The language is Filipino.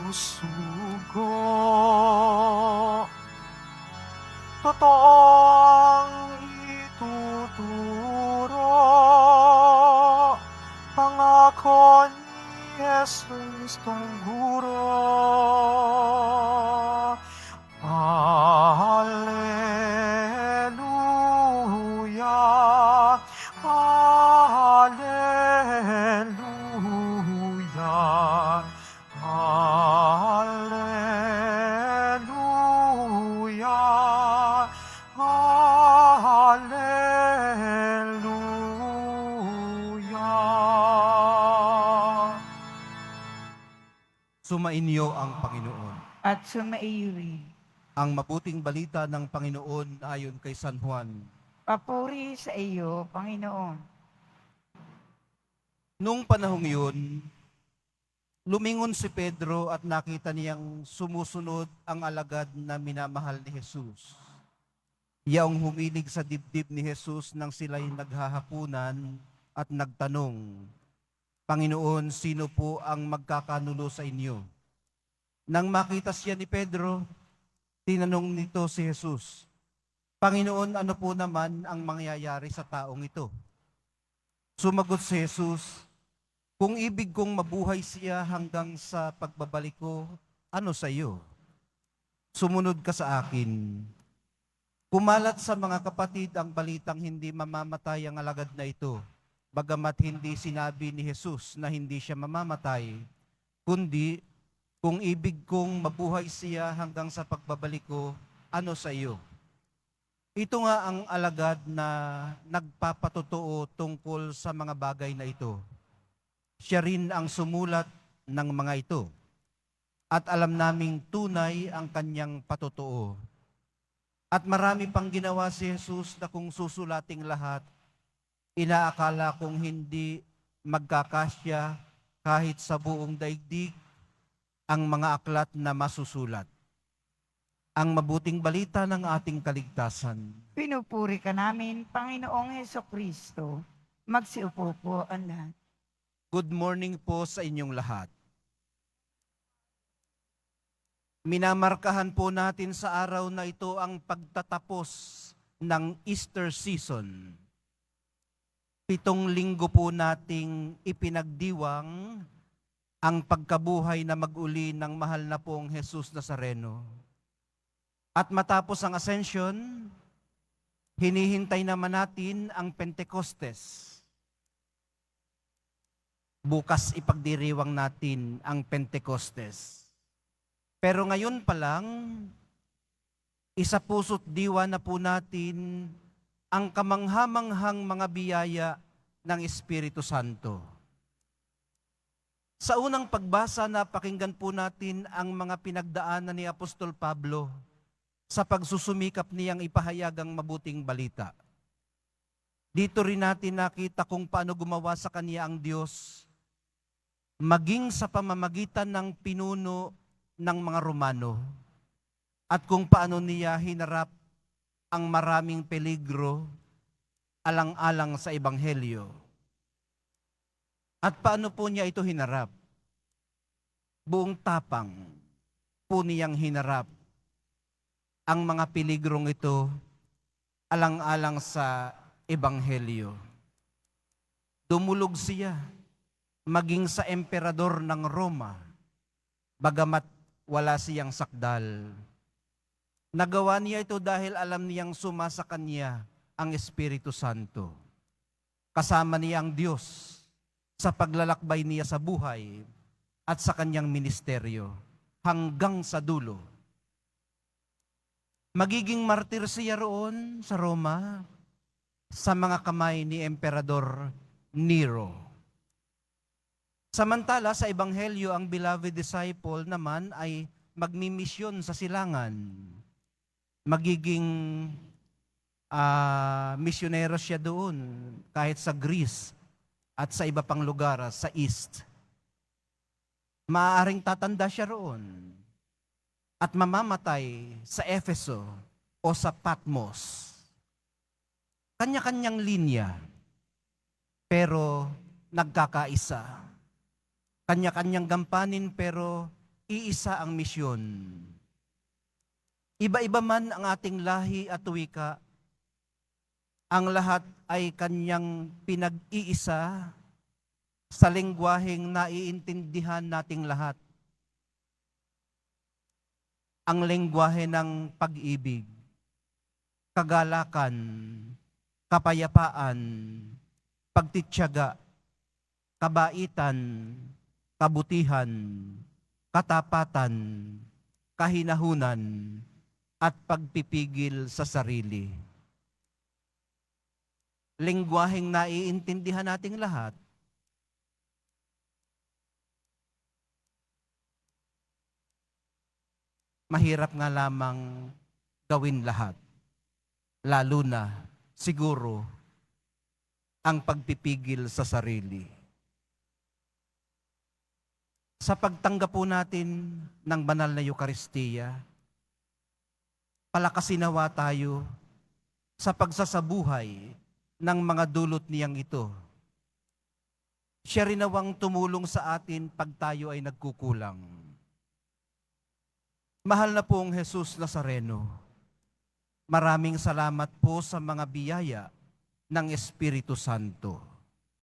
susugo. Totoong ituturo, pangako ni Jesus tungguro. Alleluia, Alleluia, Alleluia, Alleluia. Sumainyo ang Panginoon. At sumaiyo rin. Ang mabuting balita ng Panginoon ayon kay San Juan. Papuri sa iyo, Panginoon. Nung panahong yun, lumingon si Pedro at nakita niyang sumusunod ang alagad na minamahal ni Jesus. Yaong humilig sa dibdib ni Jesus nang sila'y naghahapunan at nagtanong, Panginoon, sino po ang magkakanulo sa inyo? Nang makita siya ni Pedro, tinanong nito si Jesus, Panginoon, ano po naman ang mangyayari sa taong ito? Sumagot si Jesus, kung ibig kong mabuhay siya hanggang sa pagbabalik ko, ano sa iyo? Sumunod ka sa akin. Kumalat sa mga kapatid ang balitang hindi mamamatay ang alagad na ito, bagamat hindi sinabi ni Jesus na hindi siya mamamatay, kundi kung ibig kong mabuhay siya hanggang sa pagbabalik ko, ano sa iyo? Ito nga ang alagad na nagpapatotoo tungkol sa mga bagay na ito. Siya rin ang sumulat ng mga ito. At alam naming tunay ang kanyang patotoo. At marami pang ginawa si Jesus na kung susulating lahat, inaakala kong hindi magkakasya kahit sa buong daigdig ang mga aklat na masusulat. Ang mabuting balita ng ating kaligtasan. Pinupuri ka namin, Panginoong Hesukristo. Magsiupo po ang lahat. Good morning po sa inyong lahat. Minamarkahan po natin sa araw na ito ang pagtatapos ng Easter season. 7 linggo po nating ipinagdiwang ang pagkabuhay na mag-uli ng mahal na pong Jesus Nazareno. At matapos ang Ascension, hinihintay naman natin ang Pentecostes. Bukas ipagdiriwang natin ang Pentecostes. Pero ngayon pa lang, isa puso't diwa na po natin ang kamanghamanghang mga biyaya ng Espiritu Santo. Sa unang pagbasa, napakinggan po natin ang mga pinagdaanan ni Apostol Pablo sa pagsusumikap niyang ipahayag ang mabuting balita. Dito rin natin nakita kung paano gumawa sa kanya ang Diyos, maging sa pamamagitan ng pinuno ng mga Romano, at kung paano niya hinarap ang maraming peligro alang-alang sa Ebanghelyo. At paano po niya ito hinarap? Buong tapang po niyang hinarap ang mga peligrong ito alang-alang sa Ebanghelyo. Dumulog siya maging sa emperador ng Roma, bagamat wala siyang sakdal. Nagawa niya ito dahil alam niyang suma sa kanya ang Espiritu Santo. Kasama niya ang Diyos sa paglalakbay niya sa buhay at sa kanyang ministeryo hanggang sa dulo. Magiging martir siya roon sa Roma sa mga kamay ni Emperador Nero. Samantala sa Ebanghelyo, ang beloved disciple naman ay magmimisyon sa silangan. Magiging misyonero siya doon kahit sa Greece at sa iba pang lugar sa East. Maaaring tatanda siya roon at mamamatay sa Efeso o sa Patmos. Kanya-kanyang linya, pero nagkakaisa. Kanya-kanyang gampanin, pero iisa ang misyon. Iba-iba man ang ating lahi at wika, ang lahat ay kanyang pinag-iisa sa lengguwaheng naiintindihan nating lahat. Ang lengguwahe ng pag-ibig, kagalakan, kapayapaan, pagtityaga, kabaitan, kabutihan, katapatan, kahinahunan, at pagpipigil sa sarili. Lengguwaheng naiintindihan nating lahat, mahirap nga lamang gawin lahat. Lalo na, siguro, ang pagpipigil sa sarili. Sa pagtanggap po natin ng banal na Eukaristiya, palakasinawa tayo sa pagsasabuhay ng mga dulot niyang ito. Siya rin nawang tumulong sa atin pag tayo ay nagkukulang. Mahal na pong Jesus Nazareno, maraming salamat po sa mga biyaya ng Espiritu Santo.